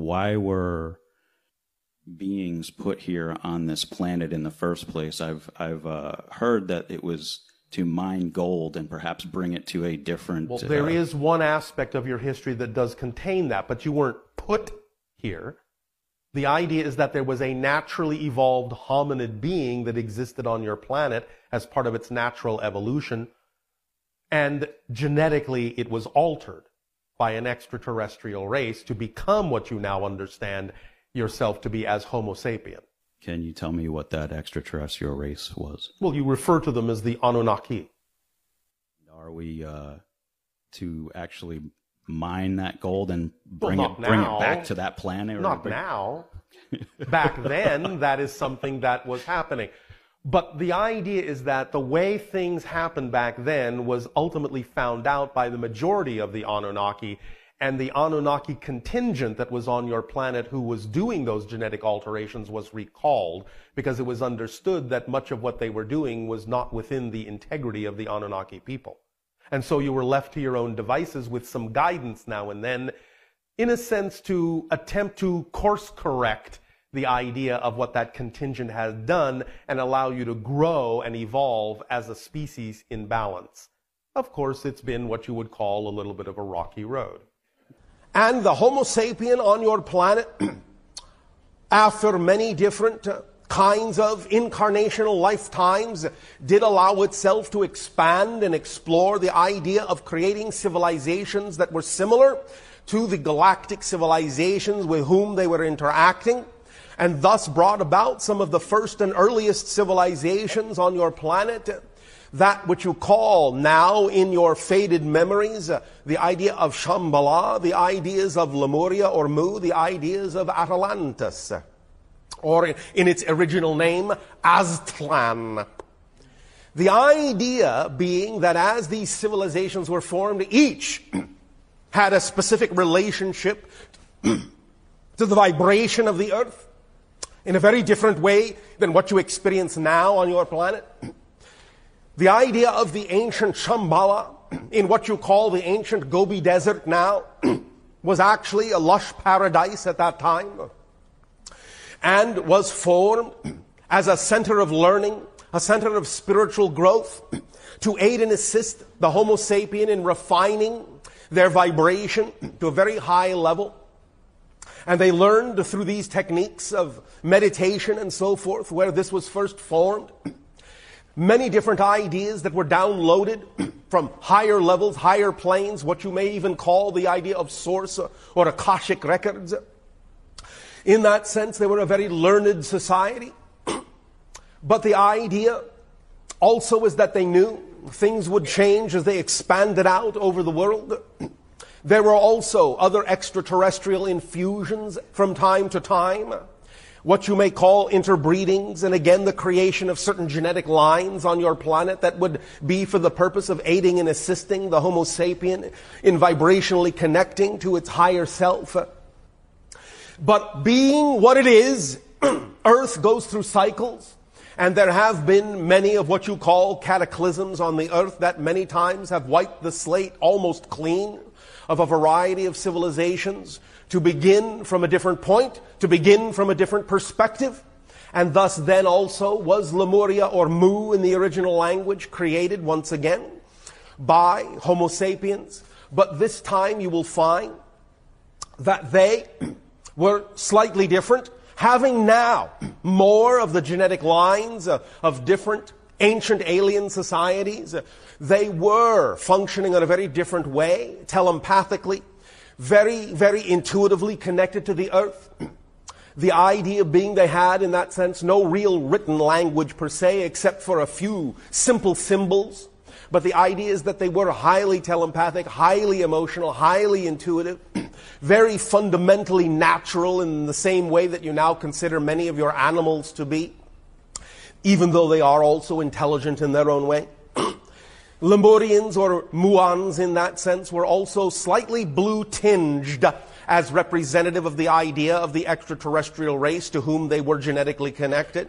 why were beings put here on this planet in the first place? I've heard that it was to mine gold and perhaps bring it to a different... Well, there is one aspect of your history that does contain that, but you weren't put here. The idea is that there was a naturally evolved hominid being that existed on your planet as part of its natural evolution, and genetically it was altered by an extraterrestrial race to become what you now understand yourself to be as Homo sapien. Can you tell me what that extraterrestrial race was? Well, you refer to them as the Anunnaki. Are we to actually mine that gold and bring it back to that planet? Not now. Back then, that is something that was happening. But the idea is that the way things happened back then was ultimately found out by the majority of the Anunnaki, and the Anunnaki contingent that was on your planet who was doing those genetic alterations was recalled because it was understood that much of what they were doing was not within the integrity of the Anunnaki people. And so you were left to your own devices with some guidance now and then, in a sense, to attempt to course correct the idea of what that contingent has done and allow you to grow and evolve as a species in balance. Of course, it's been what you would call a little bit of a rocky road. And the Homo sapien on your planet, after many different kinds of incarnational lifetimes, did allow itself to expand and explore the idea of creating civilizations that were similar to the galactic civilizations with whom they were interacting, and thus brought about some of the first and earliest civilizations on your planet. That which you call now in your faded memories, the idea of Shamballa, the ideas of Lemuria or Mu, the ideas of Atlantis, or in its original name, Aztlan. The idea being that as these civilizations were formed, each had a specific relationship to the vibration of the earth in a very different way than what you experience now on your planet. The idea of the ancient Shambhala, in what you call the ancient Gobi Desert now, was actually a lush paradise at that time, and was formed as a center of learning, a center of spiritual growth, to aid and assist the Homo sapien in refining their vibration to a very high level. And they learned through these techniques of meditation and so forth, where this was first formed, many different ideas that were downloaded from higher levels, higher planes, what you may even call the idea of source or Akashic records. In that sense, they were a very learned society. But the idea also is that they knew things would change as they expanded out over the world. There were also other extraterrestrial infusions from time to time, what you may call interbreedings, and again the creation of certain genetic lines on your planet that would be for the purpose of aiding and assisting the Homo sapien in vibrationally connecting to its higher self. But being what it is, Earth goes through cycles, and there have been many of what you call cataclysms on the Earth that many times have wiped the slate almost clean of a variety of civilizations, to begin from a different point, to begin from a different perspective. And thus then also was Lemuria or Mu in the original language created once again by Homo sapiens. But this time you will find that they were slightly different, having now more of the genetic lines of different ancient alien societies. They were functioning in a very different way, telepathically, very, very intuitively connected to the earth. The idea being they had, in that sense, no real written language per se, except for a few simple symbols. But the idea is that they were highly telepathic, highly emotional, highly intuitive, very fundamentally natural in the same way that you now consider many of your animals to be, even though they are also intelligent in their own way. Lemurians or Muans in that sense were also slightly blue-tinged as representative of the idea of the extraterrestrial race to whom they were genetically connected.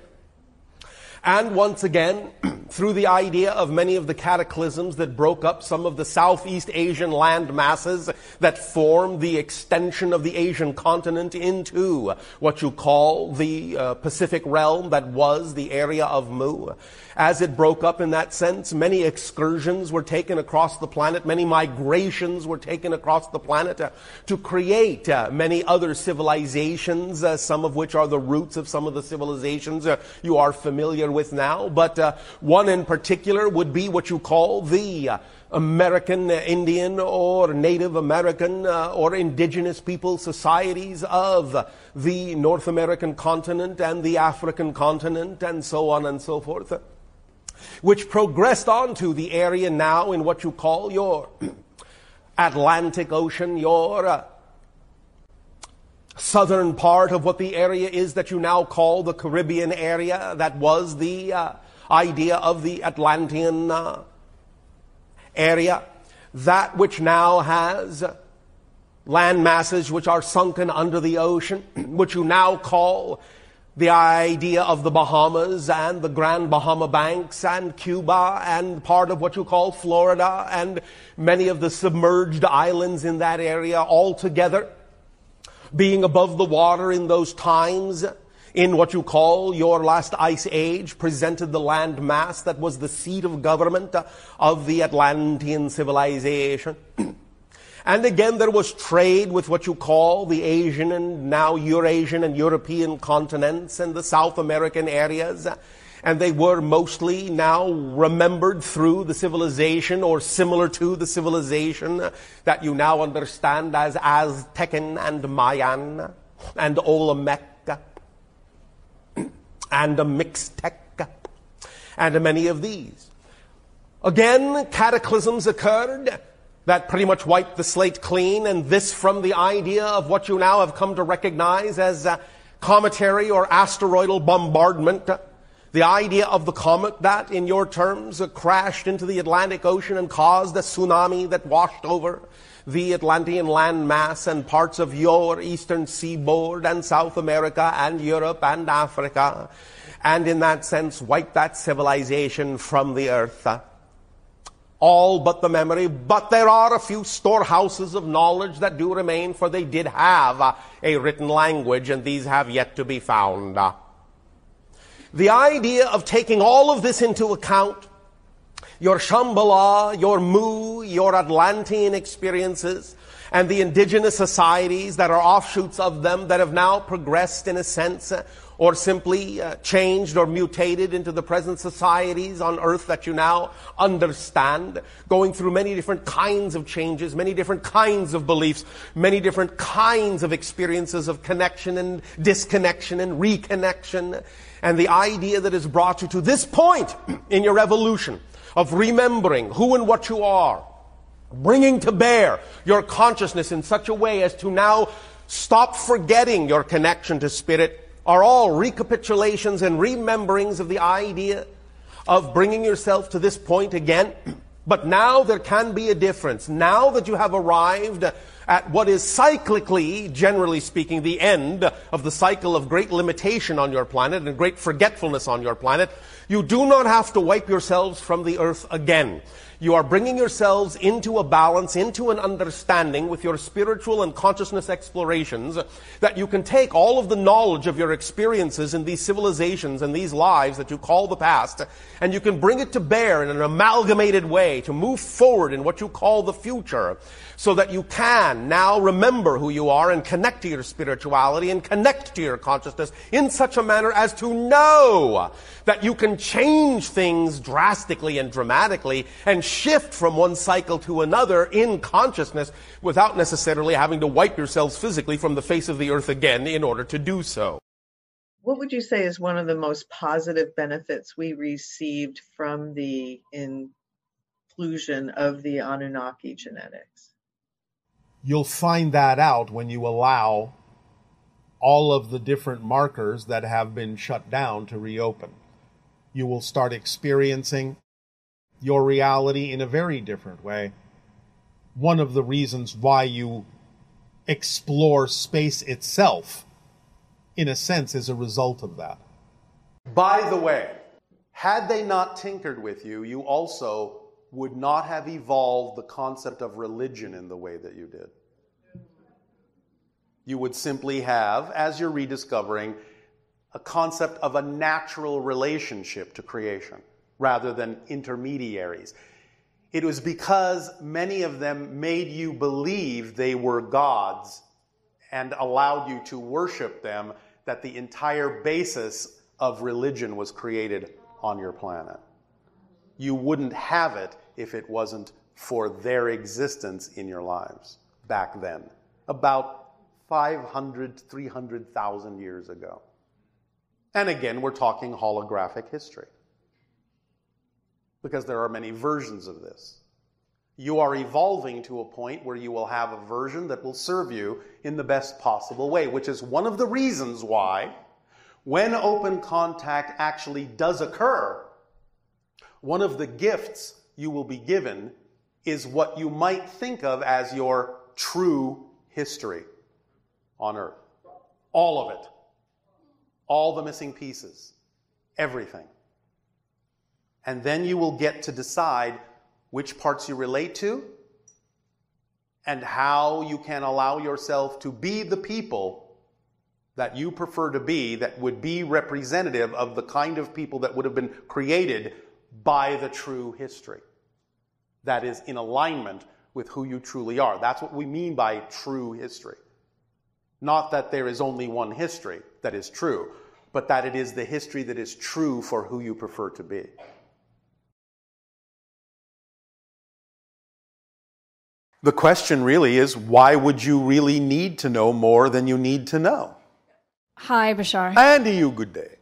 And once again, through the idea of many of the cataclysms that broke up some of the Southeast Asian land masses that formed the extension of the Asian continent into what you call the Pacific realm that was the area of Mu. As it broke up in that sense, many excursions were taken across the planet, many migrations were taken across the planet to create many other civilizations, some of which are the roots of some of the civilizations you are familiar with now. But one in particular would be what you call the American Indian or Native American or indigenous people societies of the North American continent and the African continent and so on and so forth, which progressed onto the area now in what you call your Atlantic Ocean, your southern part of what the area is that you now call the Caribbean area. That was the idea of the Atlantean area, that which now has land masses which are sunken under the ocean, which you now call the idea of the Bahamas and the Grand Bahama Banks and Cuba and part of what you call Florida and many of the submerged islands in that area altogether being above the water in those times in what you call your last ice age, presented the land mass that was the seat of government of the Atlantean civilization. And again, there was trade with what you call the Asian and now Eurasian and European continents and the South American areas. And they were mostly now remembered through the civilization or similar to the civilization that you now understand as Aztecan and Mayan and Olmec and a Mixtec and many of these. Again, cataclysms occurred that pretty much wiped the slate clean, and this from the idea of what you now have come to recognize as cometary or asteroidal bombardment. The idea of the comet that, in your terms, crashed into the Atlantic Ocean and caused a tsunami that washed over the Atlantean land mass and parts of your eastern seaboard and South America and Europe and Africa, and in that sense wiped that civilization from the earth. All but the memory, but there are a few storehouses of knowledge that do remain, for they did have a written language, and these have yet to be found. The idea of taking all of this into account, your Shambhala, your Mu, your Atlantean experiences, and the indigenous societies that are offshoots of them that have now progressed in a sense, or simply changed or mutated into the present societies on earth that you now understand, going through many different kinds of changes, many different kinds of beliefs, many different kinds of experiences of connection and disconnection and reconnection, and the idea that has brought you to this point in your evolution of remembering who and what you are, bringing to bear your consciousness in such a way as to now stop forgetting your connection to spirit, are all recapitulations and rememberings of the idea of bringing yourself to this point again. But now there can be a difference. Now that you have arrived at what is cyclically, generally speaking, the end of the cycle of great limitation on your planet and great forgetfulness on your planet, you do not have to wipe yourselves from the earth again. You are bringing yourselves into a balance, into an understanding with your spiritual and consciousness explorations, that you can take all of the knowledge of your experiences in these civilizations and these lives that you call the past, and you can bring it to bear in an amalgamated way to move forward in what you call the future, so that you can now remember who you are and connect to your spirituality and connect to your consciousness in such a manner as to know that you can change things drastically and dramatically and shift from one cycle to another in consciousness without necessarily having to wipe yourselves physically from the face of the earth again in order to do so. What would you say is one of the most positive benefits we received from the inclusion of the Anunnaki genetics? You'll find that out when you allow all of the different markers that have been shut down to reopen. You will start experiencing your reality in a very different way. One of the reasons why you explore space itself, in a sense, is a result of that. By the way, Had they not tinkered with you, you also would not have evolved the concept of religion in the way that you did. You would simply have, as you're rediscovering, a concept of a natural relationship to creation rather than intermediaries. It was because many of them made you believe they were gods and allowed you to worship them that the entire basis of religion was created on your planet. You wouldn't have it if it wasn't for their existence in your lives back then, about 500, 300,000 years ago. And again, we're talking holographic history, because there are many versions of this. You are evolving to a point where you will have a version that will serve you in the best possible way, which is one of the reasons why, when open contact actually does occur, one of the gifts you will be given is what you might think of as your true history on Earth. All of it. All the missing pieces. Everything. And then you will get to decide which parts you relate to and how you can allow yourself to be the people that you prefer to be, that would be representative of the kind of people that would have been created by the true history. That is in alignment with who you truly are. That's what we mean by true history. Not that there is only one history that is true, but that it is the history that is true for who you prefer to be. The question really is, why would you really need to know more than you need to know? Hi, Bashar. And to you, good day.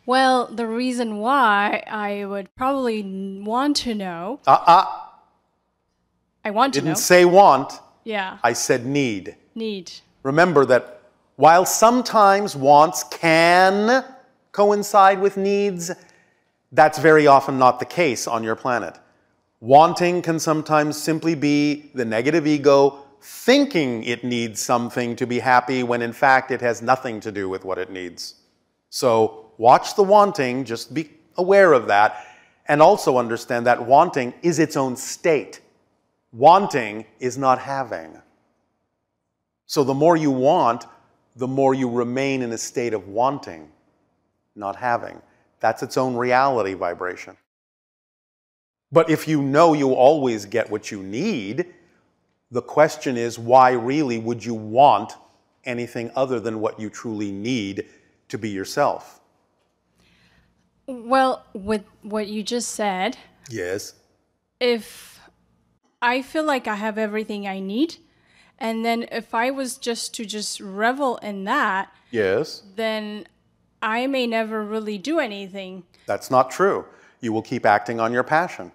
Well, the reason why I would probably want to know... I want to know. Didn't say want. Yeah. I said need. Need. Remember that while sometimes wants can coincide with needs, that's very often not the case on your planet. Wanting can sometimes simply be the negative ego thinking it needs something to be happy when in fact it has nothing to do with what it needs. So watch the wanting, just be aware of that, and also understand that wanting is its own state. Wanting is not having. So the more you want, the more you remain in a state of wanting, not having. That's its own reality vibration. But if you know you always get what you need, the question is, why really would you want anything other than what you truly need to be yourself? Well, with what you just said... Yes. If I feel like I have everything I need, and then if I was just revel in that... Yes. Then I may never really do anything. That's not true. You will keep acting on your passion.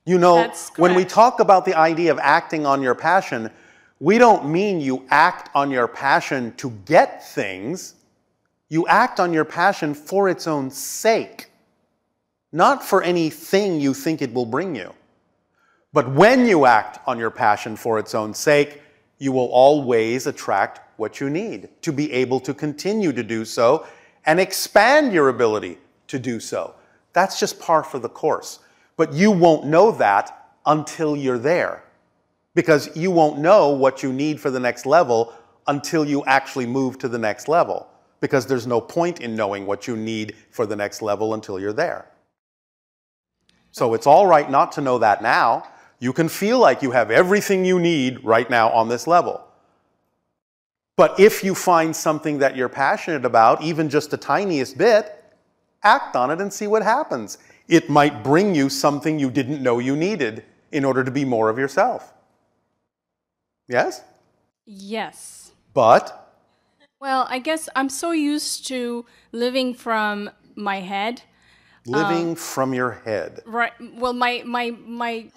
You know, when we talk about the idea of acting on your passion, we don't mean you act on your passion to get things. You act on your passion for its own sake, not for anything you think it will bring you. But when you act on your passion for its own sake, you will always attract what you need to be able to continue to do so and expand your ability to do so. That's just par for the course. But you won't know that until you're there, because you won't know what you need for the next level until you actually move to the next level, because there's no point in knowing what you need for the next level until you're there. So it's all right not to know that now. You can feel like you have everything you need right now on this level. But if you find something that you're passionate about, even just the tiniest bit, act on it and see what happens. It might bring you something you didn't know you needed in order to be more of yourself. Yes? Yes. But? Well, I guess I'm so used to living from my head. Living from your head. Right. Well, the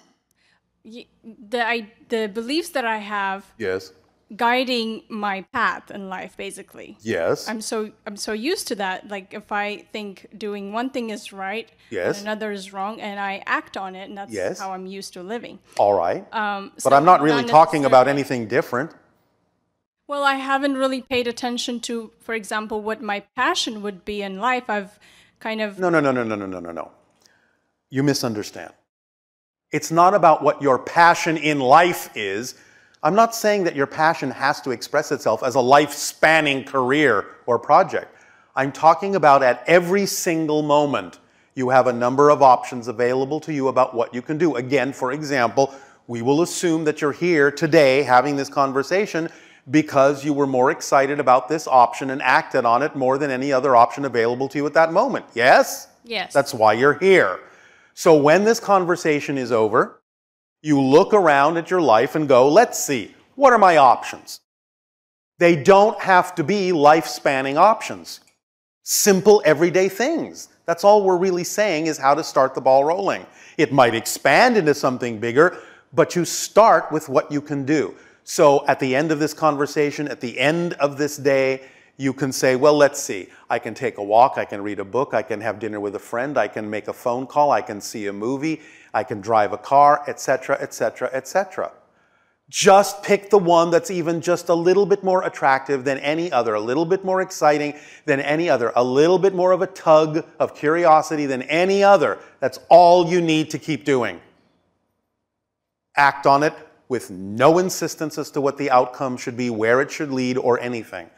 beliefs that I have. Yes. Guiding my path in life, basically. Yes. I'm so used to that. Like if I think doing one thing is right, yes, and another is wrong, and I act on it, and that's yes, how I'm used to living. All right. But I'm not really talking about anything different. Well, I haven't really paid attention to, for example, what my passion would be in life. I've kind of... No. You misunderstand. It's not about what your passion in life is. I'm not saying that your passion has to express itself as a life-spanning career or project. I'm talking about at every single moment, you have a number of options available to you about what you can do. Again, for example, we will assume that you're here today having this conversation because you were more excited about this option and acted on it more than any other option available to you at that moment. Yes? Yes. That's why you're here. So when this conversation is over, you look around at your life and go, let's see, what are my options? They don't have to be life-spanning options. Simple, everyday things. That's all we're really saying is how to start the ball rolling. It might expand into something bigger, but you start with what you can do. So at the end of this conversation, at the end of this day, you can say, well, let's see. I can take a walk, I can read a book, I can have dinner with a friend, I can make a phone call, I can see a movie, I can drive a car, etc., etc., etc. Just pick the one that's even just a little bit more attractive than any other, a little bit more exciting than any other, a little bit more of a tug of curiosity than any other. That's all you need to keep doing. Act on it with no insistence as to what the outcome should be, where it should lead, or anything.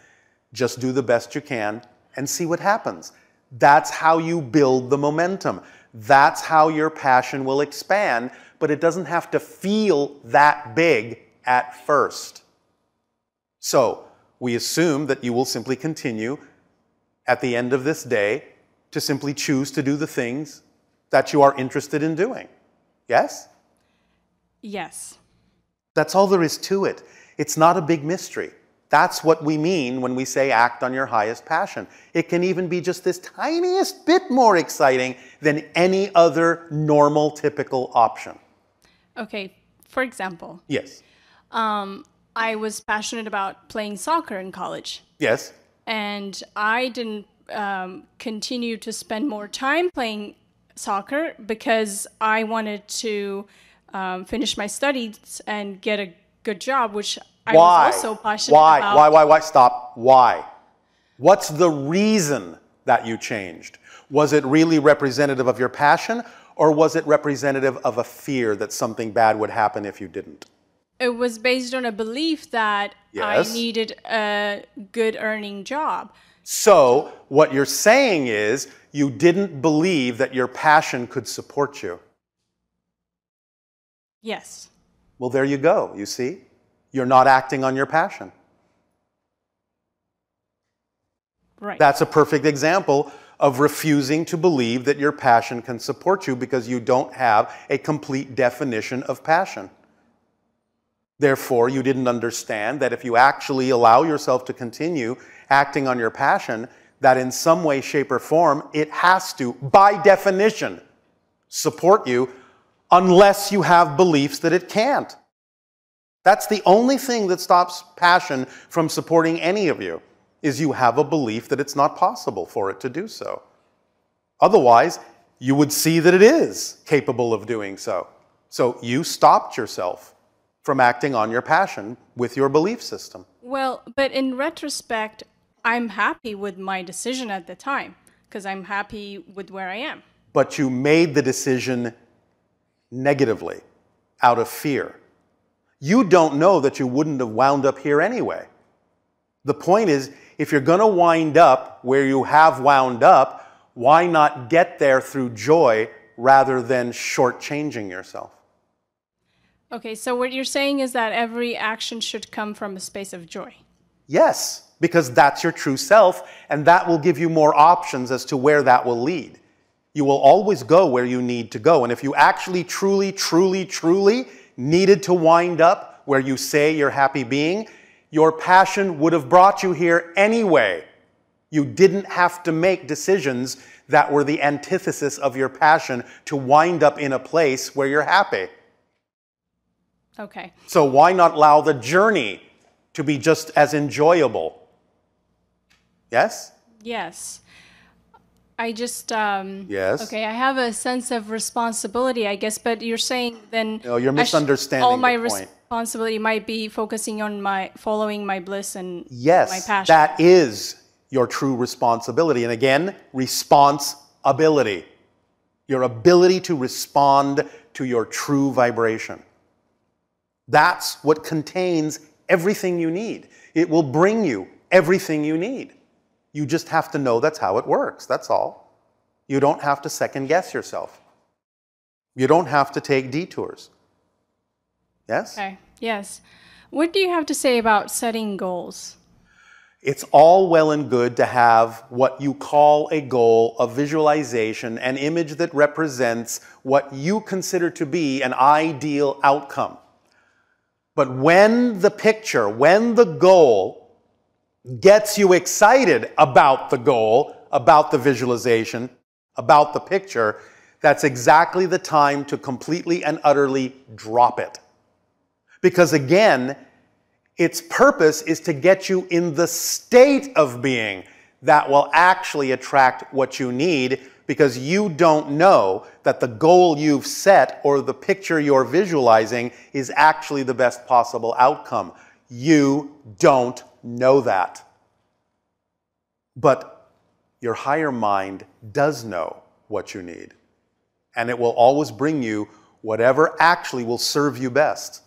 Just do the best you can and see what happens. That's how you build the momentum. That's how your passion will expand, but it doesn't have to feel that big at first. So, we assume that you will simply continue at the end of this day to simply choose to do the things that you are interested in doing. Yes? Yes. That's all there is to it. It's not a big mystery. That's what we mean when we say act on your highest passion. It can even be just this tiniest bit more exciting than any other normal, typical option. Okay, for example. Yes. I was passionate about playing soccer in college. Yes. And I didn't continue to spend more time playing soccer because I wanted to finish my studies and get a good job, which I was also passionate about. Why? Stop. Why? What's the reason that you changed? Was it really representative of your passion, or was it representative of a fear that something bad would happen if you didn't? It was based on a belief that Yes. I needed a good earning job. So, what you're saying is you didn't believe that your passion could support you. Yes. Well, there you go, you see? You're not acting on your passion. Right. That's a perfect example of refusing to believe that your passion can support you because you don't have a complete definition of passion. Therefore, you didn't understand that if you actually allow yourself to continue acting on your passion, that in some way, shape, or form, it has to, by definition, support you unless you have beliefs that it can't. That's the only thing that stops passion from supporting any of you, is you have a belief that it's not possible for it to do so. Otherwise, you would see that it is capable of doing so. So you stopped yourself from acting on your passion with your belief system. Well, but in retrospect, I'm happy with my decision at the time because I'm happy with where I am. But you made the decision negatively, out of fear. You don't know that you wouldn't have wound up here anyway. The point is, if you're going to wind up where you have wound up, why not get there through joy rather than shortchanging yourself? Okay, so what you're saying is that every action should come from a space of joy. Yes, because that's your true self, and that will give you more options as to where that will lead. You will always go where you need to go, and if you actually truly needed to wind up where you say you're happy being, your passion would have brought you here anyway. You didn't have to make decisions that were the antithesis of your passion to wind up in a place where you're happy. Okay. So why not allow the journey to be just as enjoyable? Yes? Yes. I just, Yes. Okay, I have a sense of responsibility, I guess, but you're saying then... No, you're misunderstanding the point. Responsibility might be focusing on following my bliss and Yes, my passion. that is your true responsibility. And again, responsibility. Your ability to respond to your true vibration. That's what contains everything you need. It will bring you everything you need. You just have to know that's how it works, that's all. You don't have to second guess yourself. You don't have to take detours. Yes? Okay, yes. What do you have to say about setting goals? It's all well and good to have what you call a goal, a visualization, an image that represents what you consider to be an ideal outcome. But when the picture, when the goal gets you excited about the goal, about the visualization, about the picture, that's exactly the time to completely and utterly drop it. Because again, its purpose is to get you in the state of being that will actually attract what you need, because you don't know that the goal you've set or the picture you're visualizing is actually the best possible outcome. You don't know that. But your higher mind does know what you need. And it will always bring you whatever actually will serve you best,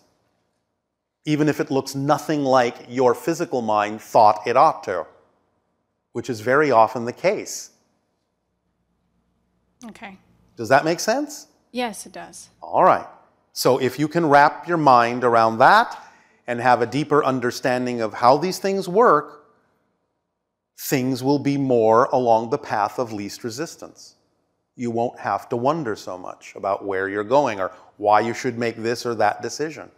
even if it looks nothing like your physical mind thought it ought to, which is very often the case. Okay. Does that make sense? Yes, it does. All right. So if you can wrap your mind around that and have a deeper understanding of how these things work, things will be more along the path of least resistance. You won't have to wonder so much about where you're going or why you should make this or that decision.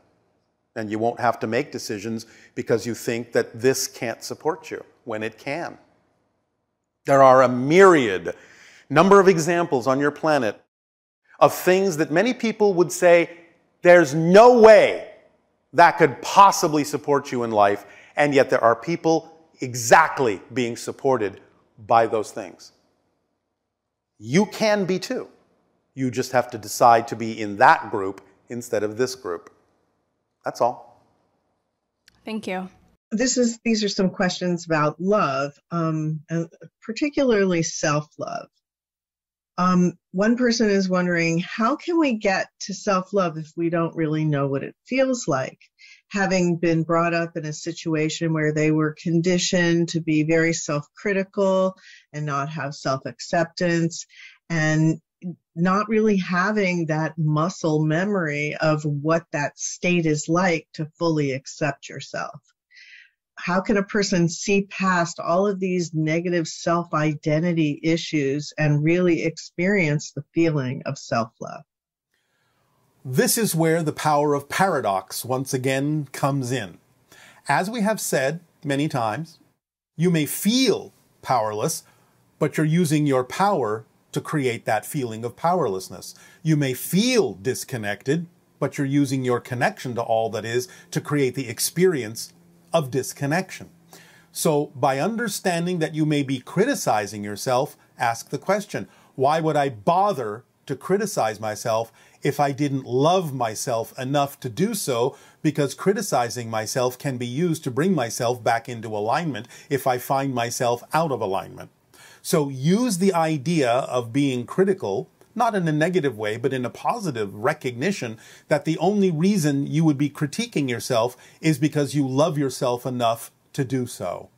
And you won't have to make decisions because you think that this can't support you when it can. There are a myriad number of examples on your planet of things that many people would say, there's no way that could possibly support you in life, and yet there are people exactly being supported by those things. You can be too. You just have to decide to be in that group instead of this group. That's all. Thank you. These are some questions about love, particularly self-love. One person is wondering, how can we get to self-love if we don't really know what it feels like? Having been brought up in a situation where they were conditioned to be very self-critical and not have self-acceptance, and not really having that muscle memory of what that state is like to fully accept yourself. How can a person see past all of these negative self-identity issues and really experience the feeling of self-love? This is where the power of paradox once again comes in. As we have said many times, you may feel powerless, but you're using your power to create that feeling of powerlessness. You may feel disconnected, but you're using your connection to all that is to create the experience of disconnection. So by understanding that you may be criticizing yourself, ask the question, why would I bother to criticize myself if I didn't love myself enough to do so? Because criticizing myself can be used to bring myself back into alignment if I find myself out of alignment. So use the idea of being critical, not in a negative way, but in a positive recognition that the only reason you would be critiquing yourself is because you love yourself enough to do so.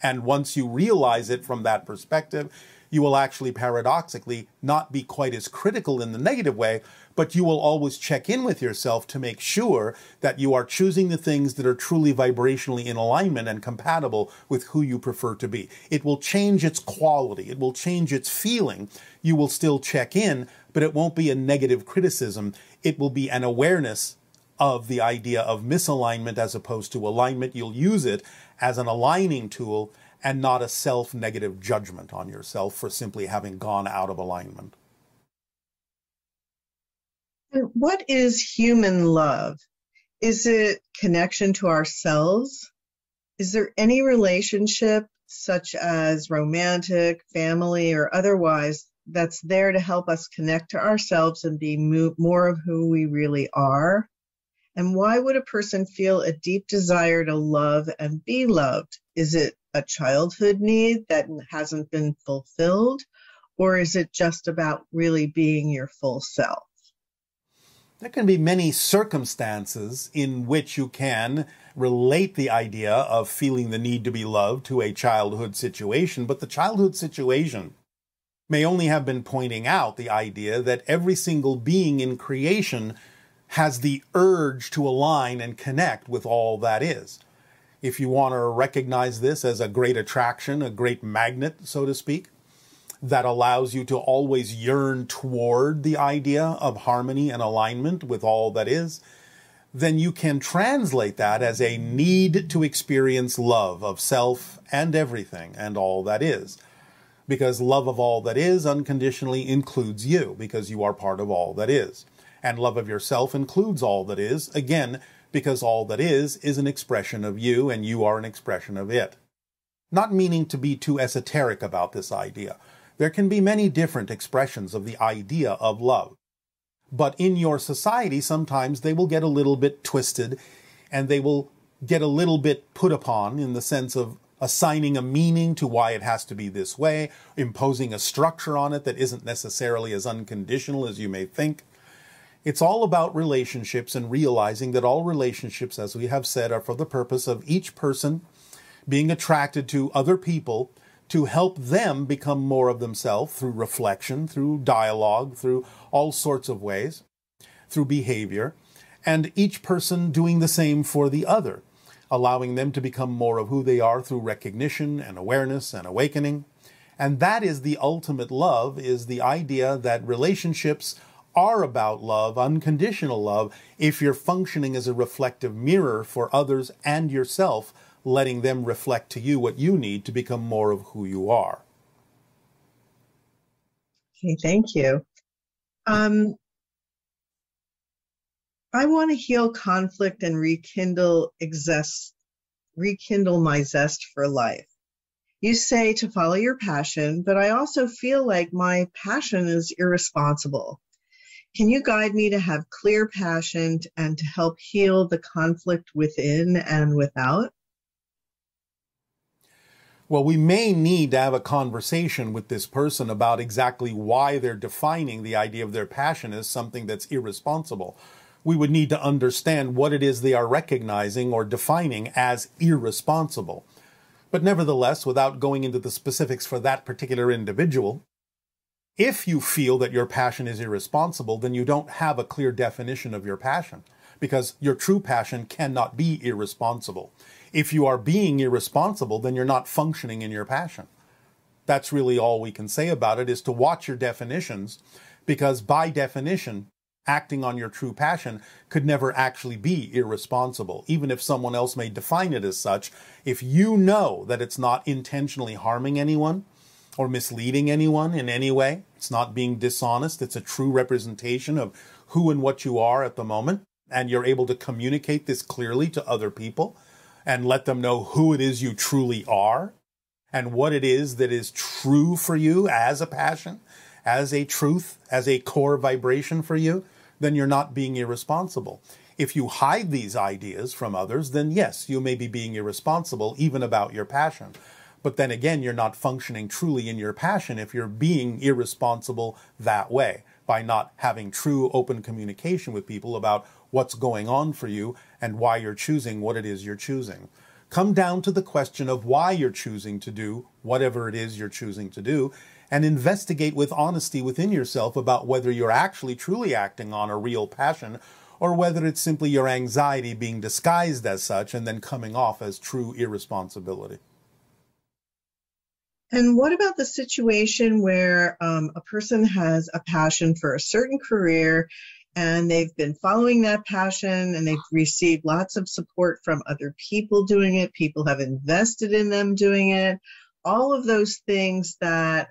And once you realize it from that perspective, you will actually paradoxically not be quite as critical in the negative way, but you will always check in with yourself to make sure that you are choosing the things that are truly vibrationally in alignment and compatible with who you prefer to be. It will change its quality. It will change its feeling. You will still check in, but it won't be a negative criticism. It will be an awareness of the idea of misalignment as opposed to alignment. You'll use it as an aligning tool and not a self-negative judgment on yourself for simply having gone out of alignment. What is human love? Is it connection to ourselves? Is there any relationship, such as romantic, family, or otherwise, that's there to help us connect to ourselves and be more of who we really are? And why would a person feel a deep desire to love and be loved? Is it a childhood need that hasn't been fulfilled? Or is it just about really being your full self? There can be many circumstances in which you can relate the idea of feeling the need to be loved to a childhood situation, but the childhood situation may only have been pointing out the idea that every single being in creation has the urge to align and connect with all that is. If you want to recognize this as a great attraction, a great magnet, so to speak, that allows you to always yearn toward the idea of harmony and alignment with all that is, then you can translate that as a need to experience love of self and everything and all that is. Because love of all that is unconditionally includes you, because you are part of all that is. And love of yourself includes all that is, again, because all that is an expression of you, and you are an expression of it. Not meaning to be too esoteric about this idea. There can be many different expressions of the idea of love. But in your society, sometimes they will get a little bit twisted, and they will get a little bit put upon in the sense of assigning a meaning to why it has to be this way, imposing a structure on it that isn't necessarily as unconditional as you may think. It's all about relationships and realizing that all relationships, as we have said, are for the purpose of each person being attracted to other people to help them become more of themselves through reflection, through dialogue, through all sorts of ways, through behavior, and each person doing the same for the other, allowing them to become more of who they are through recognition and awareness and awakening. And that is the ultimate love, is the idea that relationships are about love, unconditional love, if you're functioning as a reflective mirror for others and yourself, letting them reflect to you what you need to become more of who you are. Okay, thank you. I want to heal conflict and rekindle my zest for life. You say to follow your passion, but I also feel like my passion is irresponsible. Can you guide me to have clear passion and to help heal the conflict within and without? Well, we may need to have a conversation with this person about exactly why they're defining the idea of their passion as something that's irresponsible. We would need to understand what it is they are recognizing or defining as irresponsible. But nevertheless, without going into the specifics for that particular individual, if you feel that your passion is irresponsible, then you don't have a clear definition of your passion, because your true passion cannot be irresponsible. If you are being irresponsible, then you're not functioning in your passion. That's really all we can say about it, is to watch your definitions, because by definition, acting on your true passion could never actually be irresponsible. Even if someone else may define it as such, if you know that it's not intentionally harming anyone or misleading anyone in any way, it's not being dishonest, it's a true representation of who and what you are at the moment, and you're able to communicate this clearly to other people and let them know who it is you truly are and what it is that is true for you as a passion, as a truth, as a core vibration for you, then you're not being irresponsible. If you hide these ideas from others, then yes, you may be being irresponsible even about your passion. But then again, you're not functioning truly in your passion if you're being irresponsible that way, by not having true open communication with people about what's going on for you and why you're choosing what it is you're choosing. Come down to the question of why you're choosing to do whatever it is you're choosing to do, and investigate with honesty within yourself about whether you're actually truly acting on a real passion, or whether it's simply your anxiety being disguised as such and then coming off as true irresponsibility. And what about the situation where a person has a passion for a certain career and they've been following that passion and they've received lots of support from other people doing it, people have invested in them doing it, all of those things that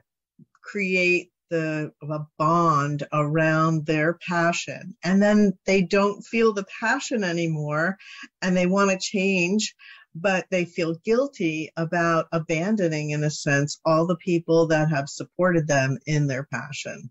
create a bond around their passion. And then they don't feel the passion anymore and they want to change, but they feel guilty about abandoning, in a sense, all the people that have supported them in their passion.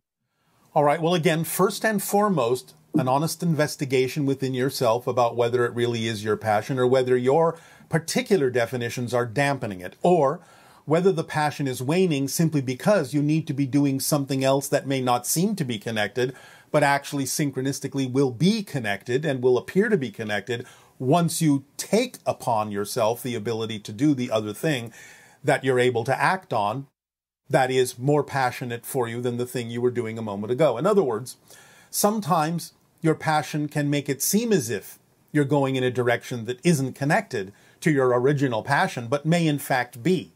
All right. Well, again, first and foremost, an honest investigation within yourself about whether it really is your passion or whether your particular definitions are dampening it, or whether the passion is waning simply because you need to be doing something else that may not seem to be connected, but actually synchronistically will be connected and will appear to be connected once you take upon yourself the ability to do the other thing that you're able to act on that is more passionate for you than the thing you were doing a moment ago. In other words, sometimes your passion can make it seem as if you're going in a direction that isn't connected to your original passion, but may in fact be.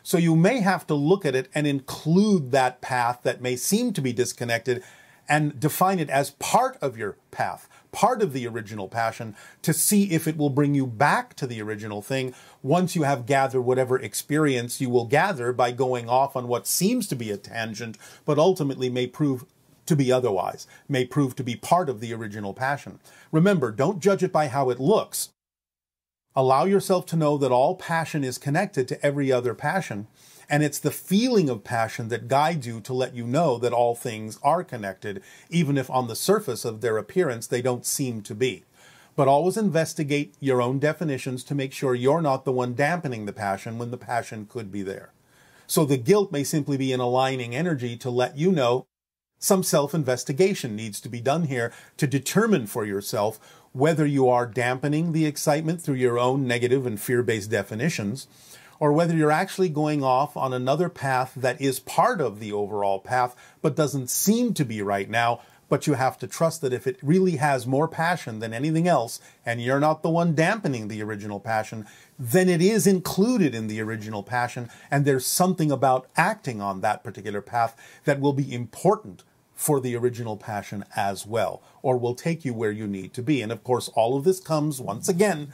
So you may have to look at it and include that path that may seem to be disconnected and define it as part of your path, part of the original passion, to see if it will bring you back to the original thing once you have gathered whatever experience you will gather by going off on what seems to be a tangent, but ultimately may prove to be otherwise, may prove to be part of the original passion. Remember, don't judge it by how it looks. Allow yourself to know that all passion is connected to every other passion, and it's the feeling of passion that guides you to let you know that all things are connected, even if on the surface of their appearance they don't seem to be. But always investigate your own definitions to make sure you're not the one dampening the passion when the passion could be there. So the guilt may simply be an aligning energy to let you know some self-investigation needs to be done here to determine for yourself whether you are dampening the excitement through your own negative and fear-based definitions, or whether you're actually going off on another path that is part of the overall path, but doesn't seem to be right now, but you have to trust that if it really has more passion than anything else, and you're not the one dampening the original passion, then it is included in the original passion, and there's something about acting on that particular path that will be important for the original passion as well, or will take you where you need to be. And of course, all of this comes, once again,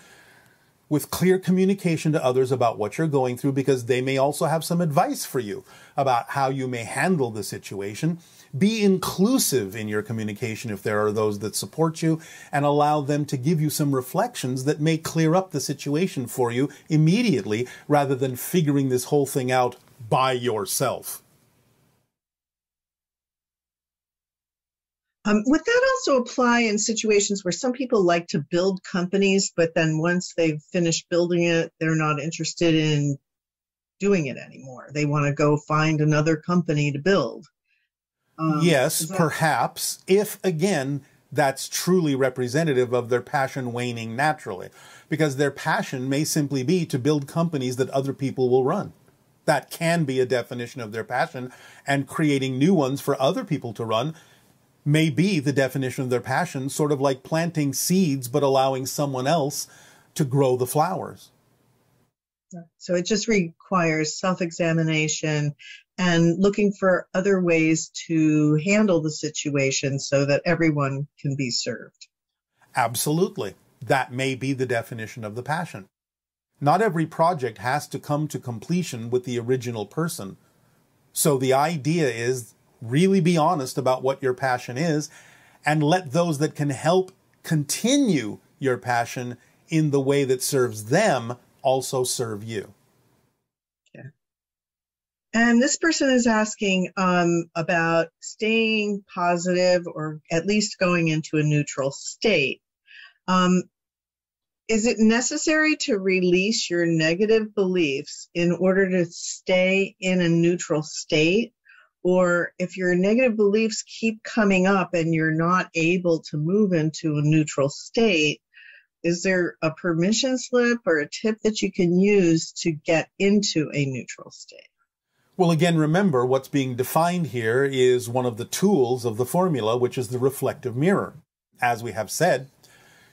with clear communication to others about what you're going through, because they may also have some advice for you about how you may handle the situation. Be inclusive in your communication if there are those that support you, and allow them to give you some reflections that may clear up the situation for you immediately, rather than figuring this whole thing out by yourself. Would that also apply in situations where some people like to build companies, but then once they've finished building it, they're not interested in doing it anymore? They want to go find another company to build. Yes, perhaps, if, again, that's truly representative of their passion waning naturally, because their passion may simply be to build companies that other people will run. That can be a definition of their passion, and creating new ones for other people to run may be the definition of their passion, sort of like planting seeds but allowing someone else to grow the flowers. So it just requires self-examination and looking for other ways to handle the situation so that everyone can be served. Absolutely. That may be the definition of the passion. Not every project has to come to completion with the original person. So the idea is really be honest about what your passion is, and let those that can help continue your passion in the way that serves them also serve you. Okay. And this person is asking about staying positive, or at least going into a neutral state. Is it necessary to release your negative beliefs in order to stay in a neutral state? Or if your negative beliefs keep coming up and you're not able to move into a neutral state, is there a permission slip or a tip that you can use to get into a neutral state? Well, again, remember what's being defined here is one of the tools of the formula, which is the reflective mirror. As we have said,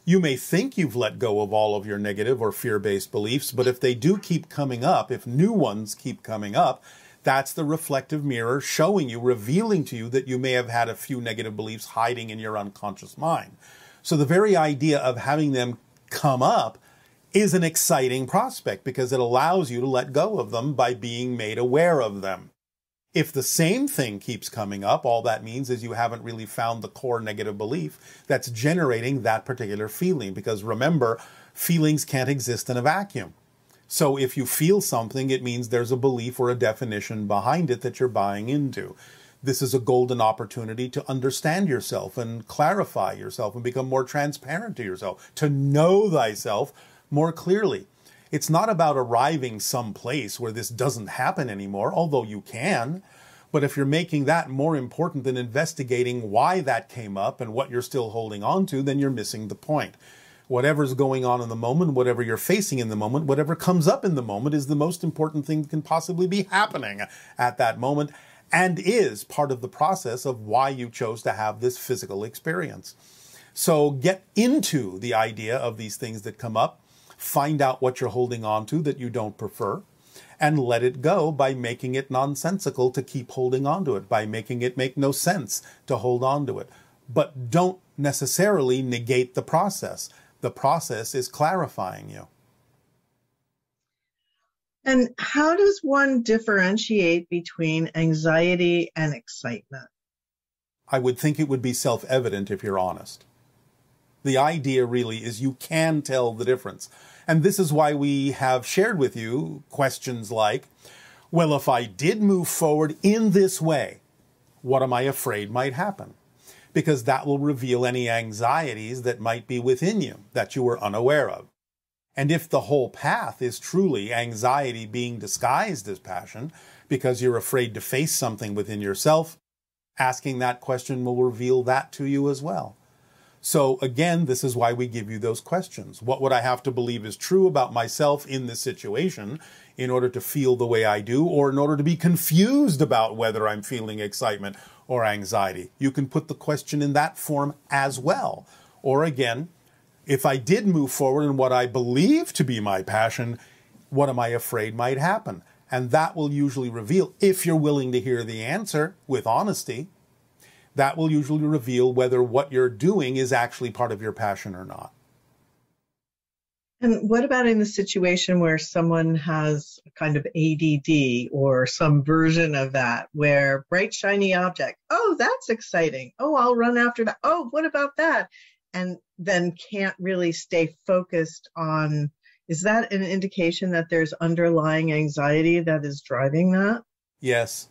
you may think you've let go of all of your negative or fear-based beliefs, but if they do keep coming up, if new ones keep coming up, that's the reflective mirror showing you, revealing to you that you may have had a few negative beliefs hiding in your unconscious mind. So the very idea of having them come up is an exciting prospect because it allows you to let go of them by being made aware of them. If the same thing keeps coming up, all that means is you haven't really found the core negative belief that's generating that particular feeling. Because remember, feelings can't exist in a vacuum. So if you feel something, it means there's a belief or a definition behind it that you're buying into. This is a golden opportunity to understand yourself and clarify yourself and become more transparent to yourself, to know thyself more clearly. It's not about arriving someplace where this doesn't happen anymore, although you can. But if you're making that more important than investigating why that came up and what you're still holding on to, then you're missing the point. Whatever's going on in the moment, whatever you're facing in the moment, whatever comes up in the moment is the most important thing that can possibly be happening at that moment, and is part of the process of why you chose to have this physical experience. So get into the idea of these things that come up, find out what you're holding on to that you don't prefer, and let it go by making it nonsensical to keep holding on to it, by making it make no sense to hold on to it. But don't necessarily negate the process. The process is clarifying you. And how does one differentiate between anxiety and excitement? I would think it would be self-evident if you're honest. The idea really is you can tell the difference. And this is why we have shared with you questions like, well, if I did move forward in this way, what am I afraid might happen? Because that will reveal any anxieties that might be within you that you were unaware of. And if the whole path is truly anxiety being disguised as passion, because you're afraid to face something within yourself, asking that question will reveal that to you as well. So again, this is why we give you those questions. What would I have to believe is true about myself in this situation in order to feel the way I do, or in order to be confused about whether I'm feeling excitement or anxiety? You can put the question in that form as well. Or again, if I did move forward in what I believe to be my passion, what am I afraid might happen? And that will usually reveal, if you're willing to hear the answer with honesty, that will usually reveal whether what you're doing is actually part of your passion or not. And what about in the situation where someone has a kind of ADD or some version of that, where bright, shiny object, oh, that's exciting. Oh, I'll run after that. Oh, what about that? And then can't really stay focused on, is that an indication that there's underlying anxiety that is driving that? Yes,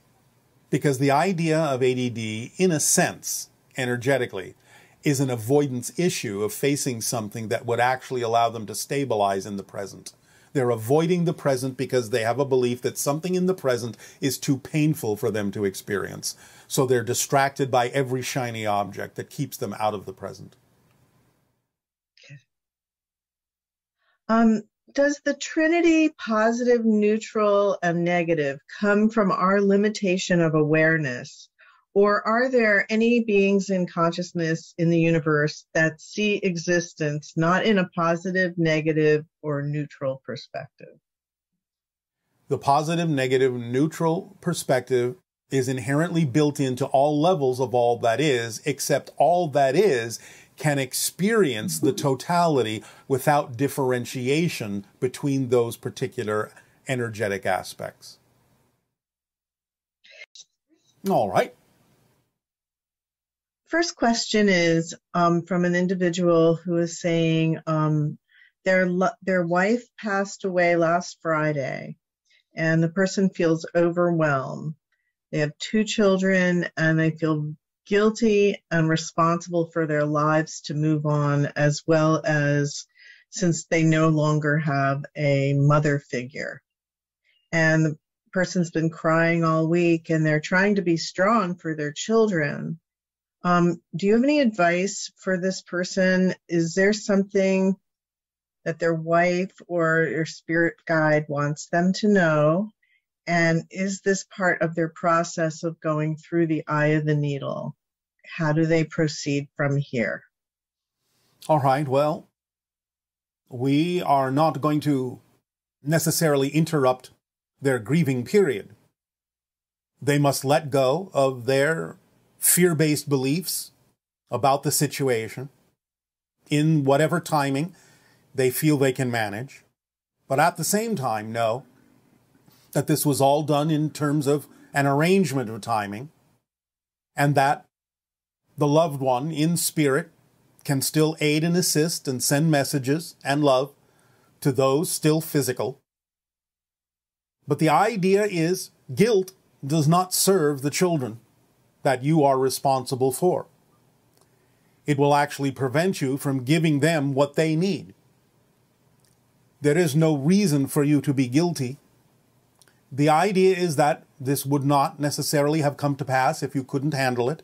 because the idea of ADD, in a sense, energetically, is an avoidance issue of facing something that would actually allow them to stabilize in the present. They're avoiding the present because they have a belief that something in the present is too painful for them to experience. So they're distracted by every shiny object that keeps them out of the present. Does the Trinity, positive, neutral, and negative, come from our limitation of awareness? Or are there any beings in consciousness in the universe that see existence not in a positive, negative, or neutral perspective? The positive, negative, neutral perspective is inherently built into all levels of all that is, except all that is can experience the totality without differentiation between those particular energetic aspects. All right. First question is from an individual who is saying their wife passed away last Friday, and the person feels overwhelmed. They have 2 children, and they feel guilty and responsible for their lives to move on, as well as since they no longer have a mother figure. And the person's been crying all week, and they're trying to be strong for their children. Do you have any advice for this person? Is there something that their wife or their spirit guide wants them to know? And is this part of their process of going through the eye of the needle? How do they proceed from here? All right, well, we are not going to necessarily interrupt their grieving period. They must let go of their fear-based beliefs about the situation in whatever timing they feel they can manage, but at the same time know that this was all done in terms of an arrangement of timing, and that the loved one in spirit can still aid and assist and send messages and love to those still physical. But the idea is guilt does not serve the children. that you are responsible for. It will actually prevent you from giving them what they need. There is no reason for you to be guilty. The idea is that this would not necessarily have come to pass if you couldn't handle it,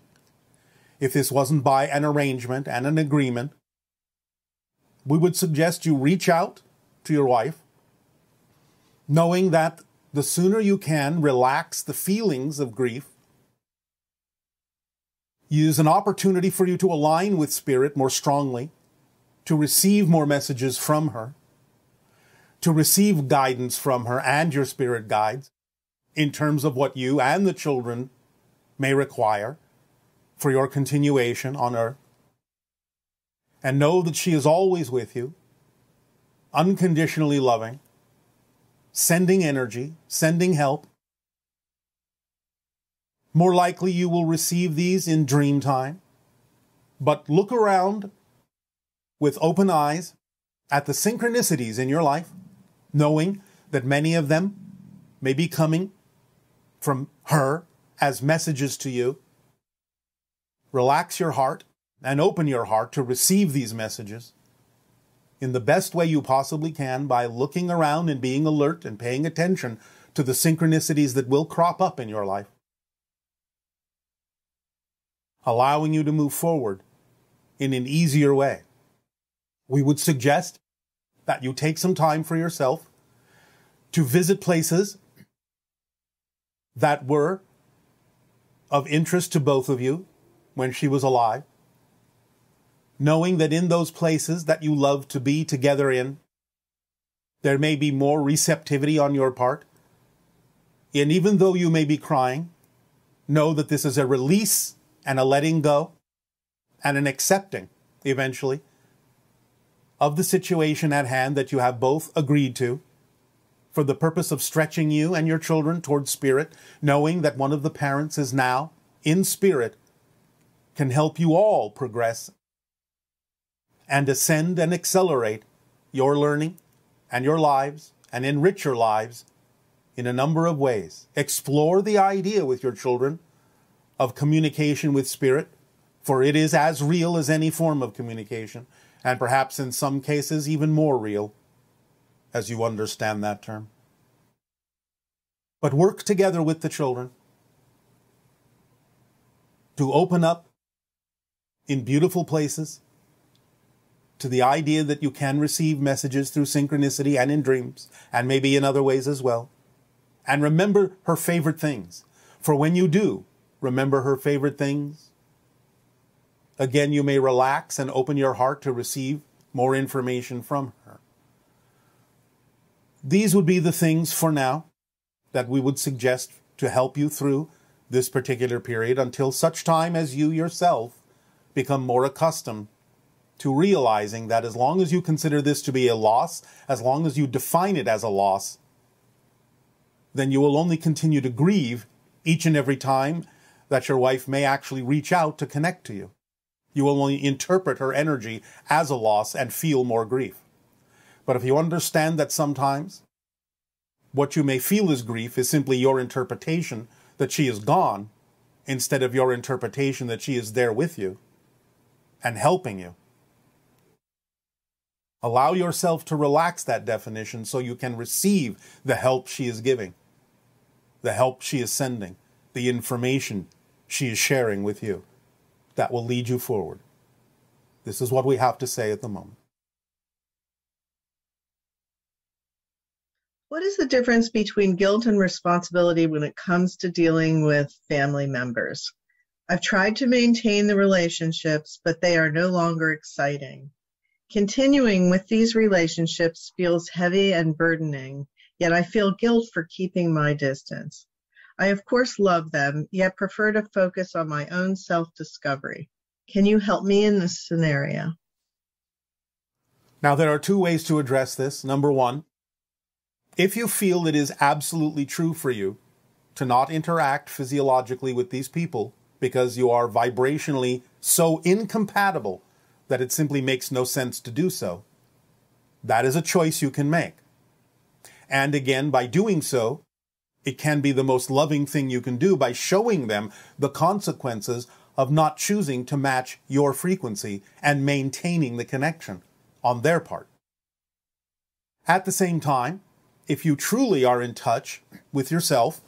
if this wasn't by an arrangement and an agreement. We would suggest you reach out to your wife, knowing that the sooner you can relax the feelings of grief, use an opportunity for you to align with Spirit more strongly, to receive more messages from her, to receive guidance from her and your spirit guides in terms of what you and the children may require for your continuation on earth. And know that she is always with you, unconditionally loving, sending energy, sending help. More likely you will receive these in dream time. But look around with open eyes at the synchronicities in your life, knowing that many of them may be coming from her as messages to you. Relax your heart and open your heart to receive these messages in the best way you possibly can by looking around and being alert and paying attention to the synchronicities that will crop up in your life, allowing you to move forward in an easier way. We would suggest that you take some time for yourself to visit places that were of interest to both of you when she was alive, knowing that in those places that you love to be together in, there may be more receptivity on your part. And even though you may be crying, know that this is a release and a letting go and an accepting, eventually, of the situation at hand that you have both agreed to for the purpose of stretching you and your children towards Spirit, knowing that one of the parents is now in Spirit, can help you all progress and ascend and accelerate your learning and your lives and enrich your lives in a number of ways. Explore the idea with your children of communication with Spirit, for it is as real as any form of communication, and perhaps in some cases even more real, as you understand that term. But work together with the children to open up in beautiful places to the idea that you can receive messages through synchronicity and in dreams, and maybe in other ways as well. And remember her favorite things. For when you do remember her favorite things, again, you may relax and open your heart to receive more information from her. These would be the things for now that we would suggest to help you through this particular period until such time as you yourself become more accustomed to realizing that as long as you consider this to be a loss, as long as you define it as a loss, then you will only continue to grieve each and every time that your wife may actually reach out to connect to you. You will only interpret her energy as a loss and feel more grief. But if you understand that sometimes what you may feel as grief is simply your interpretation that she is gone, instead of your interpretation that she is there with you and helping you, allow yourself to relax that definition so you can receive the help she is giving, the help she is sending, the information she is sharing with you. That will lead you forward. This is what we have to say at the moment. What is the difference between guilt and responsibility when it comes to dealing with family members? I've tried to maintain the relationships, but they are no longer exciting. Continuing with these relationships feels heavy and burdening, yet I feel guilt for keeping my distance. I, of course, love them, yet prefer to focus on my own self-discovery. Can you help me in this scenario? Now, there are two ways to address this. Number one, if you feel it is absolutely true for you to not interact physiologically with these people because you are vibrationally so incompatible that it simply makes no sense to do so, that is a choice you can make. And again, by doing so, It can be the most loving thing you can do by showing them the consequences of not choosing to match your frequency and maintaining the connection on their part. At the same time, if you truly are in touch with yourself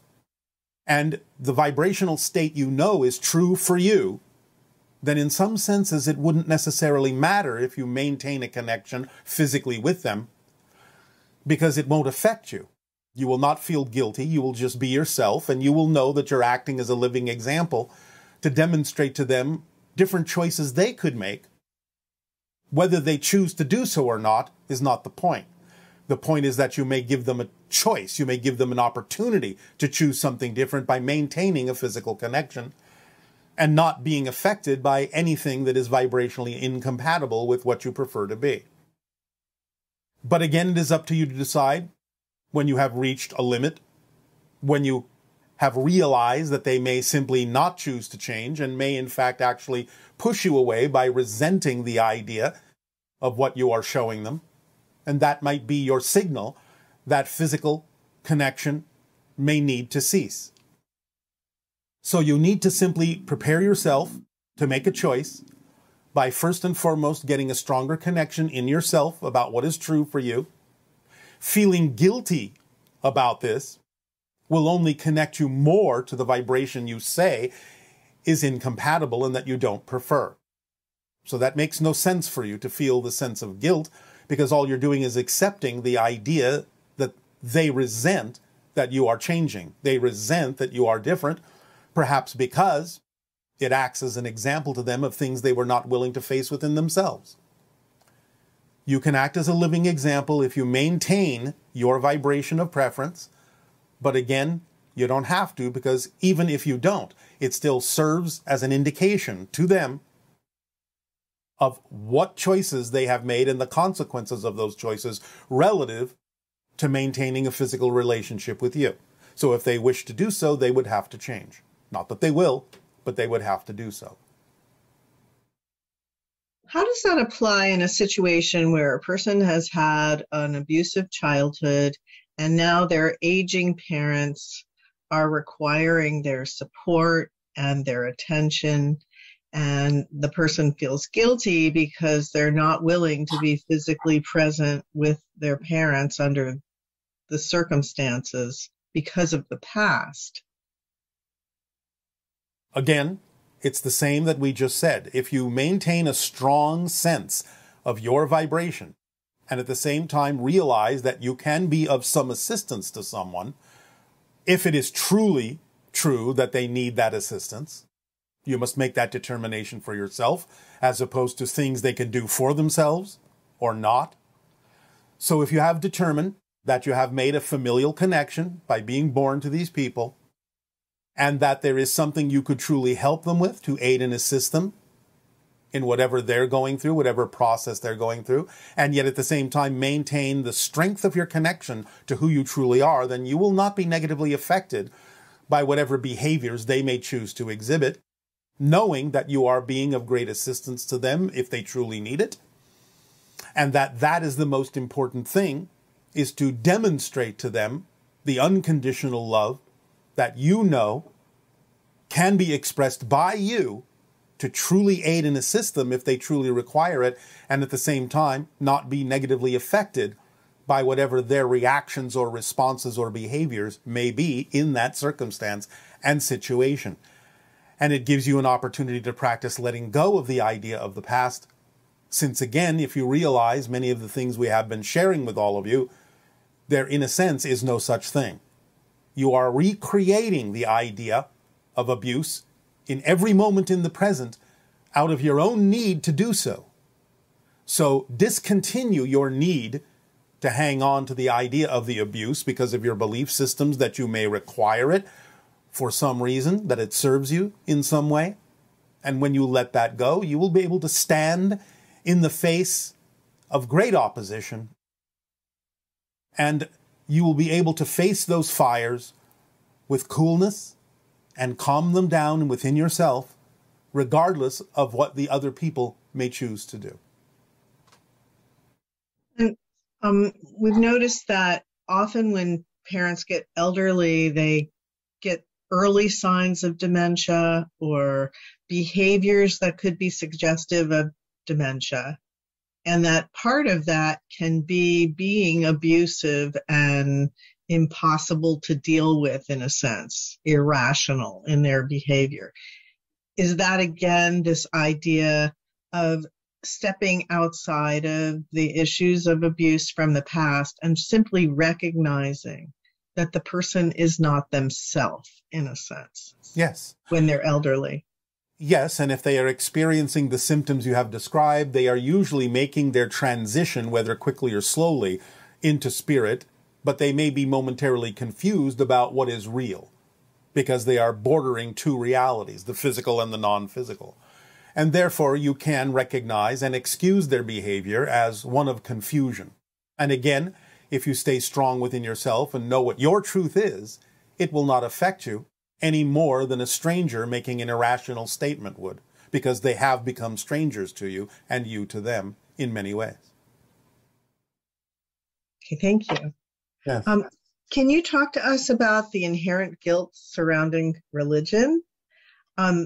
and the vibrational state you know is true for you, then in some senses it wouldn't necessarily matter if you maintain a connection physically with them, because it won't affect you. You will not feel guilty, you will just be yourself, and you will know that you're acting as a living example to demonstrate to them different choices they could make. Whether they choose to do so or not is not the point. The point is that you may give them a choice, you may give them an opportunity to choose something different by maintaining a physical connection and not being affected by anything that is vibrationally incompatible with what you prefer to be. But again, it is up to you to decide when you have reached a limit, when you have realized that they may simply not choose to change and may in fact actually push you away by resenting the idea of what you are showing them. And that might be your signal that physical connection may need to cease. So you need to simply prepare yourself to make a choice by first and foremost getting a stronger connection in yourself about what is true for you. Feeling guilty about this will only connect you more to the vibration you say is incompatible and that you don't prefer. So that makes no sense for you to feel the sense of guilt, because all you're doing is accepting the idea that they resent that you are changing. They resent that you are different, perhaps because it acts as an example to them of things they were not willing to face within themselves. You can act as a living example if you maintain your vibration of preference, but again, you don't have to, because even if you don't, it still serves as an indication to them of what choices they have made and the consequences of those choices relative to maintaining a physical relationship with you. So if they wish to do so, they would have to change. Not that they will, but they would have to do so. How does that apply in a situation where a person has had an abusive childhood and now their aging parents are requiring their support and their attention, and the person feels guilty because they're not willing to be physically present with their parents under the circumstances because of the past? Again, it's the same that we just said. If you maintain a strong sense of your vibration and at the same time realize that you can be of some assistance to someone, if it is truly true that they need that assistance, you must make that determination for yourself as opposed to things they can do for themselves or not. So if you have determined that you have made a familial connection by being born to these people, and that there is something you could truly help them with to aid and assist them in whatever they're going through, whatever process they're going through, and yet at the same time maintain the strength of your connection to who you truly are, then you will not be negatively affected by whatever behaviors they may choose to exhibit, knowing that you are being of great assistance to them if they truly need it, and that that is the most important thing, is to demonstrate to them the unconditional love that you know can be expressed by you to truly aid and assist them if they truly require it, and at the same time not be negatively affected by whatever their reactions or responses or behaviors may be in that circumstance and situation. And it gives you an opportunity to practice letting go of the idea of the past, since again, if you realize many of the things we have been sharing with all of you, there in a sense is no such thing. You are recreating the idea of abuse in every moment in the present out of your own need to do so. So discontinue your need to hang on to the idea of the abuse because of your belief systems that you may require it for some reason, that it serves you in some way. And when you let that go, you will be able to stand in the face of great opposition, and you will be able to face those fires with coolness and calm them down within yourself, regardless of what the other people may choose to do. And we've noticed that often when parents get elderly, they get early signs of dementia or behaviors that could be suggestive of dementia. And that part of that can be being abusive and impossible to deal with, in a sense, irrational in their behavior. Is that, again, this idea of stepping outside of the issues of abuse from the past and simply recognizing that the person is not themselves, in a sense? Yes. When they're elderly. Yes, and if they are experiencing the symptoms you have described, they are usually making their transition, whether quickly or slowly, into spirit, but they may be momentarily confused about what is real, because they are bordering two realities, the physical and the non-physical. And therefore, you can recognize and excuse their behavior as one of confusion. And again, if you stay strong within yourself and know what your truth is, it will not affect you any more than a stranger making an irrational statement would, because they have become strangers to you and you to them in many ways. Okay, thank you. Yes. Can you talk to us about the inherent guilt surrounding religion?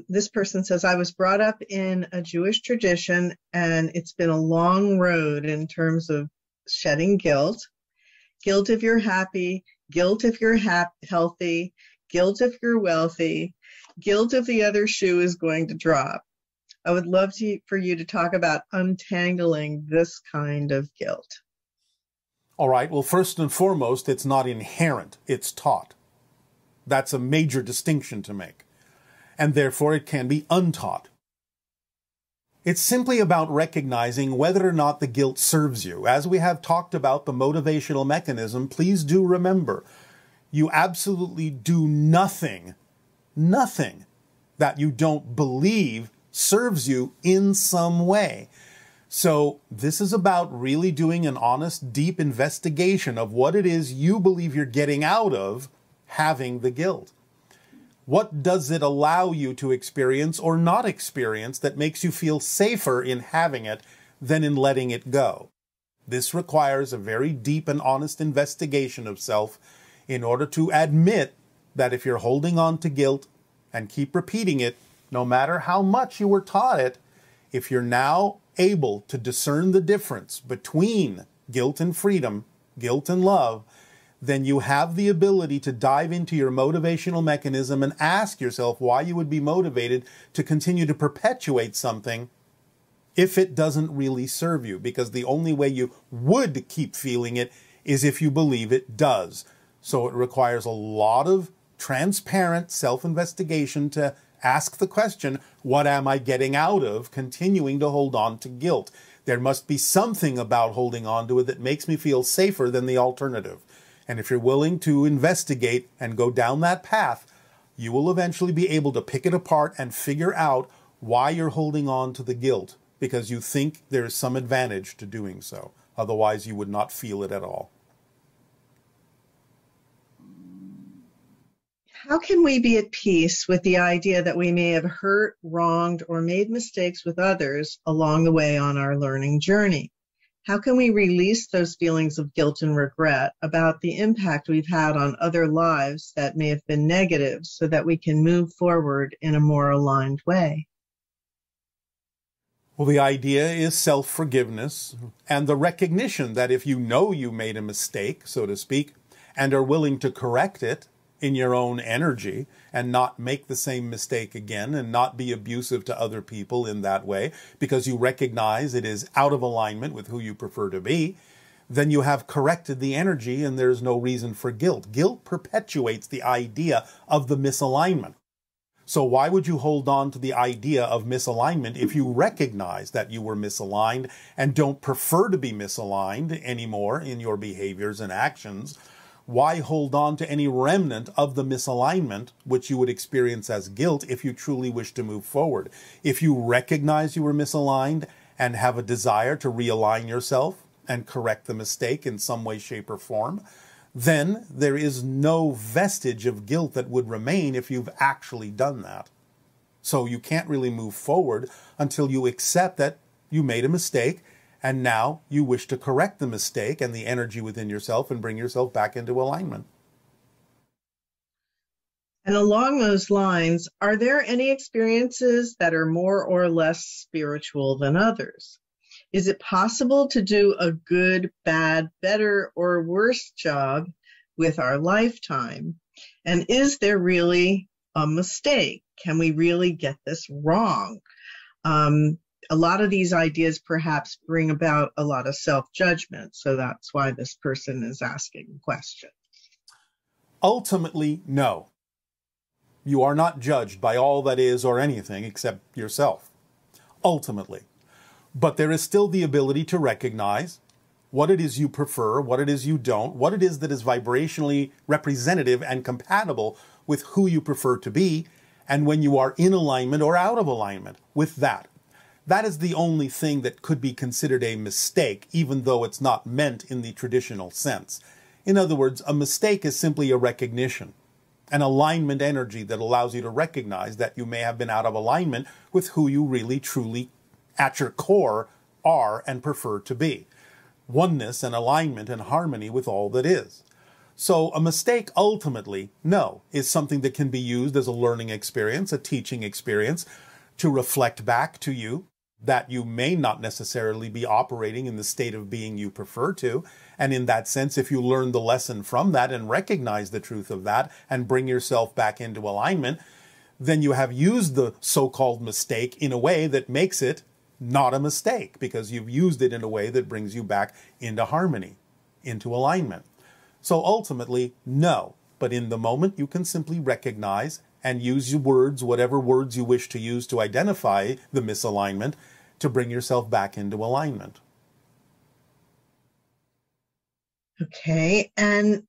This person says, I was brought up in a Jewish tradition, and it's been a long road in terms of shedding guilt. Guilt if you're happy, guilt if you're healthy, guilt if you're wealthy, guilt if the other shoe is going to drop. I would love for you to talk about untangling this kind of guilt. All right. Well, first and foremost, it's not inherent. It's taught. That's a major distinction to make. And therefore, it can be untaught. It's simply about recognizing whether or not the guilt serves you. As we have talked about the motivational mechanism, please do remember, you absolutely do nothing that you don't believe serves you in some way. So this is about really doing an honest, deep investigation of what it is you believe you're getting out of having the guilt. What does it allow you to experience or not experience that makes you feel safer in having it than in letting it go? This requires a very deep and honest investigation of self in order to admit that if you're holding on to guilt and keep repeating it, no matter how much you were taught it, if you're now able to discern the difference between guilt and freedom, guilt and love, then you have the ability to dive into your motivational mechanism and ask yourself why you would be motivated to continue to perpetuate something if it doesn't really serve you. Because the only way you would keep feeling it is if you believe it does. So it requires a lot of transparent self-investigation to ask the question, what am I getting out of continuing to hold on to guilt? There must be something about holding on to it that makes me feel safer than the alternative. And if you're willing to investigate and go down that path, you will eventually be able to pick it apart and figure out why you're holding on to the guilt, because you think there is some advantage to doing so. Otherwise, you would not feel it at all. How can we be at peace with the idea that we may have hurt, wronged, or made mistakes with others along the way on our learning journey? How can we release those feelings of guilt and regret about the impact we've had on other lives that may have been negative so that we can move forward in a more aligned way? Well, the idea is self-forgiveness and the recognition that if you know you made a mistake, so to speak, and are willing to correct it in your own energy and not make the same mistake again and not be abusive to other people in that way because you recognize it is out of alignment with who you prefer to be, then you have corrected the energy and there's no reason for guilt. Guilt perpetuates the idea of the misalignment. So why would you hold on to the idea of misalignment if you recognize that you were misaligned and don't prefer to be misaligned anymore in your behaviors and actions? Why hold on to any remnant of the misalignment, which you would experience as guilt if you truly wish to move forward? If you recognize you were misaligned and have a desire to realign yourself and correct the mistake in some way, shape, or form, then there is no vestige of guilt that would remain if you've actually done that. So you can't really move forward until you accept that you made a mistake and now you wish to correct the mistake and the energy within yourself and bring yourself back into alignment. And along those lines, are there any experiences that are more or less spiritual than others? Is it possible to do a good, bad, better, or worse job with our lifetime? And is there really a mistake? Can we really get this wrong? A lot of these ideas perhaps bring about a lot of self-judgment, so that's why this person is asking the question. Ultimately, no. You are not judged by all that is or anything except yourself. Ultimately. But there is still the ability to recognize what it is you prefer, what it is you don't, what it is that is vibrationally representative and compatible with who you prefer to be, and when you are in alignment or out of alignment with that. That is the only thing that could be considered a mistake, even though it's not meant in the traditional sense. In other words, a mistake is simply a recognition, an alignment energy that allows you to recognize that you may have been out of alignment with who you really, truly, at your core, are and prefer to be. Oneness and alignment and harmony with all that is. So a mistake, ultimately, no, is something that can be used as a learning experience, a teaching experience, to reflect back to you that you may not necessarily be operating in the state of being you prefer to. And in that sense, if you learn the lesson from that and recognize the truth of that and bring yourself back into alignment, then you have used the so-called mistake in a way that makes it not a mistake, because you've used it in a way that brings you back into harmony, into alignment. So ultimately, no. But in the moment, you can simply recognize and use your words, whatever words you wish to use to identify the misalignment, to bring yourself back into alignment. Okay, and